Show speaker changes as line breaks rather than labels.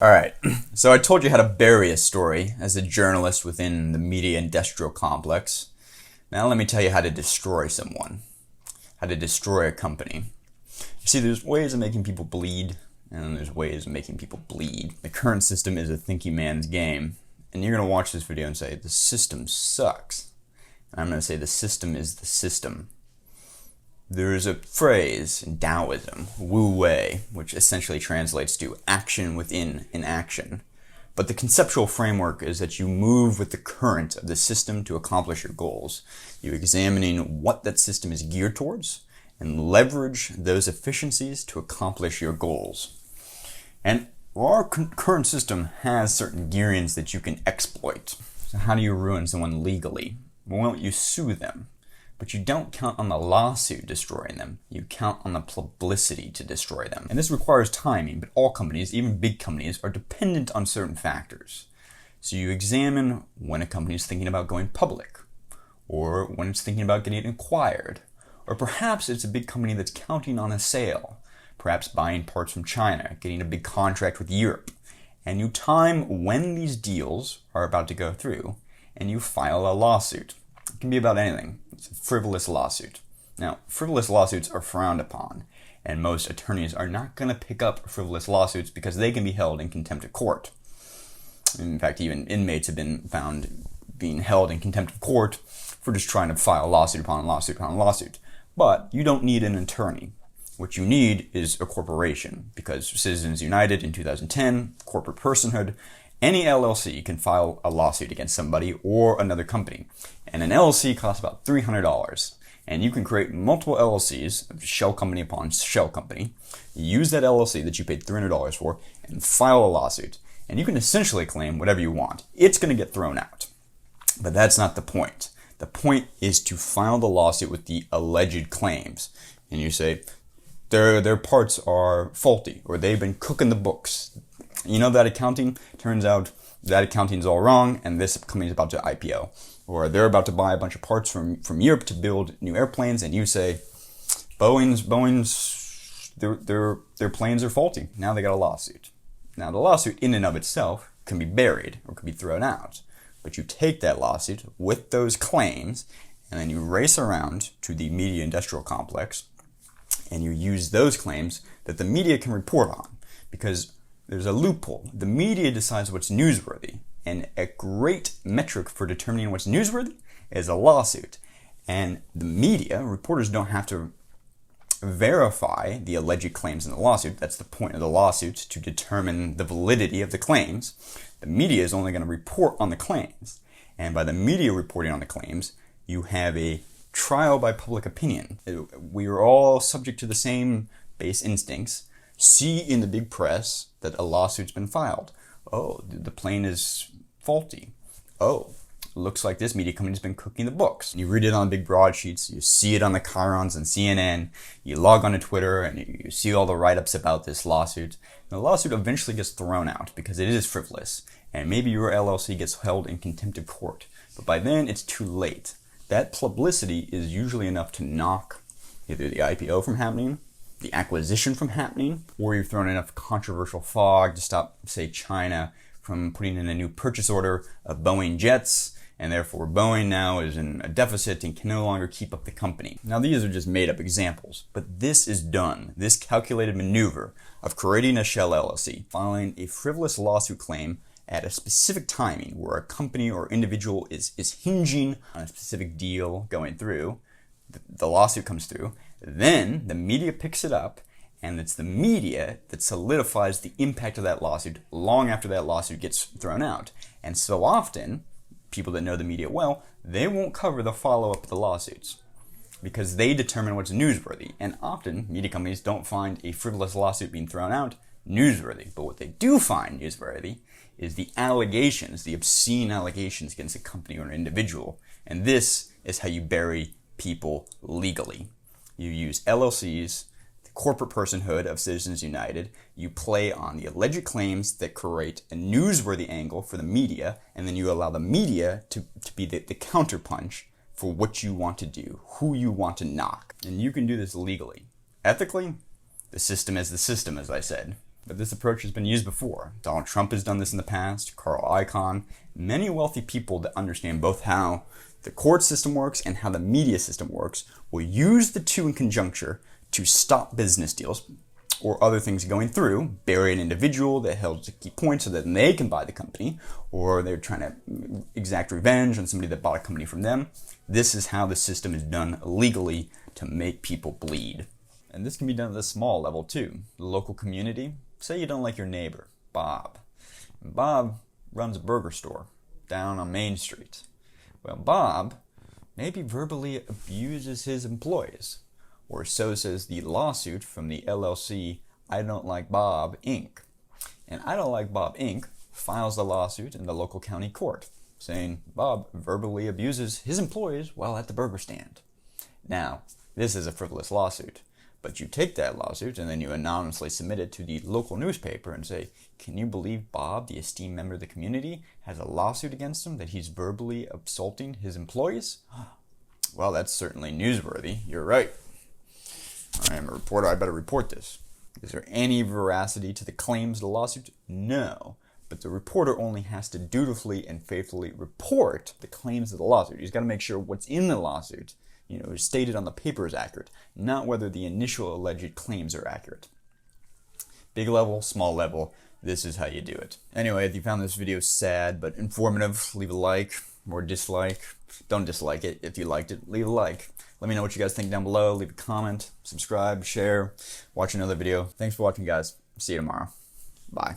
All right, so I told you how to bury a story as a journalist within the media industrial complex. Now let me tell you how to destroy someone, how to destroy a company. You see, there's ways of making people bleed, and then there's ways of making people bleed. The current system is a thinking man's game, and you're going to watch this video and say, the system sucks. And I'm going to say, the system is the system. There is a phrase in Taoism, Wu Wei, which essentially translates to action within inaction. But the conceptual framework is that you move with the current of the system to accomplish your goals. You're examining what that system is geared towards and leverage those efficiencies to accomplish your goals. And our current system has certain gearings that you can exploit. So how do you ruin someone legally? Well, you sue them. But you don't count on the lawsuit destroying them. You count on the publicity to destroy them. And this requires timing, but all companies, even big companies, are dependent on certain factors. So you examine when a company is thinking about going public, or when it's thinking about getting acquired, or perhaps it's a big company that's counting on a sale, perhaps buying parts from China, getting a big contract with Europe. And you time when these deals are about to go through, and you file a lawsuit. It can be about anything. It's a frivolous lawsuit. Now, frivolous lawsuits are frowned upon, and most attorneys are not going to pick up frivolous lawsuits because they can be held in contempt of court. In fact, even inmates have been found being held in contempt of court for just trying to file lawsuit upon lawsuit upon lawsuit. But you don't need an attorney. What you need is a corporation, because Citizens United in 2010, corporate personhood, any LLC can file a lawsuit against somebody or another company. And an LLC costs about $300. And you can create multiple LLCs, shell company upon shell company, use that LLC that you paid $300 for, and file a lawsuit. And you can essentially claim whatever you want. It's going to get thrown out. But that's not the point. The point is to file the lawsuit with the alleged claims. And you say, their parts are faulty, or they've been cooking the books. You know that accounting? Turns out that accounting's all wrong, and this company's about to IPO. Or they're about to buy a bunch of parts from Europe to build new airplanes, and you say, Boeing's, their planes are faulty. Now they got a lawsuit. Now the lawsuit in and of itself can be buried or can be thrown out. But you take that lawsuit with those claims, and then you race around to the media industrial complex, and you use those claims that the media can report on. Because there's a loophole. The media decides what's newsworthy, and a great metric for determining what's newsworthy is a lawsuit. And the media, reporters don't have to verify the alleged claims in the lawsuit. That's the point of the lawsuit, to determine the validity of the claims. The media is only going to report on the claims. And by the media reporting on the claims, you have a trial by public opinion. We are all subject to the same base instincts. See in the big press that a lawsuit's been filed. Oh, the plane is faulty. Oh, looks like this media company's been cooking the books. You read it on big broadsheets, you see it on the Chirons and CNN, you log on to Twitter and you see all the write-ups about this lawsuit. And the lawsuit eventually gets thrown out because it is frivolous, and maybe your LLC gets held in contempt of court. But by then, it's too late. That publicity is usually enough to knock either the IPO from happening, the acquisition from happening, or you've thrown enough controversial fog to stop, say, China from putting in a new purchase order of Boeing jets, and therefore Boeing now is in a deficit and can no longer keep up the company. Now these are just made up examples, but this is done. This calculated maneuver of creating a shell LLC, filing a frivolous lawsuit claim at a specific timing where a company or individual is hinging on a specific deal going through, the lawsuit comes through, then the media picks it up, and it's the media that solidifies the impact of that lawsuit long after that lawsuit gets thrown out. And so often, people that know the media well, they won't cover the follow-up of the lawsuits because they determine what's newsworthy. And often, media companies don't find a frivolous lawsuit being thrown out newsworthy. But what they do find newsworthy is the allegations, the obscene allegations against a company or an individual. And this is how you bury people legally. You use LLCs, the corporate personhood of Citizens United. You play on the alleged claims that create a newsworthy angle for the media, and then you allow the media to be the counterpunch for what you want to do, who you want to knock. And you can do this legally. Ethically, the system is the system, as I said. But this approach has been used before. Donald Trump has done this in the past, Carl Icahn, many wealthy people that understand both how the court system works and how the media system works will use the two in conjuncture to stop business deals or other things going through, bury an individual that held key points so that they can buy the company, or they're trying to exact revenge on somebody that bought a company from them. This is how the system is done legally to make people bleed. And this can be done at a small level too. The local community, say you don't like your neighbor, Bob. Bob runs a burger store down on Main Street. Well, Bob maybe verbally abuses his employees, or so says the lawsuit from the LLC I Don't Like Bob, Inc. And I Don't Like Bob, Inc. files the lawsuit in the local county court, saying Bob verbally abuses his employees while at the burger stand. Now, this is a frivolous lawsuit, but you take that lawsuit and then you anonymously submit it to the local newspaper and say, can you believe Bob, the esteemed member of the community, has a lawsuit against him that he's verbally assaulting his employees? Well, that's certainly newsworthy. You're right. I am a reporter. I better report this. Is there any veracity to the claims of the lawsuit? No. But the reporter only has to dutifully and faithfully report the claims of the lawsuit. He's got to make sure what's in the lawsuit, is stated on the paper is accurate, not whether the initial alleged claims are accurate. Big level, small level, this is how you do it. Anyway, if you found this video sad but informative, leave a like or dislike. Don't dislike it. If you liked it, leave a like. Let me know what you guys think down below. Leave a comment, subscribe, share, watch another video. Thanks for watching, guys. See you tomorrow. Bye.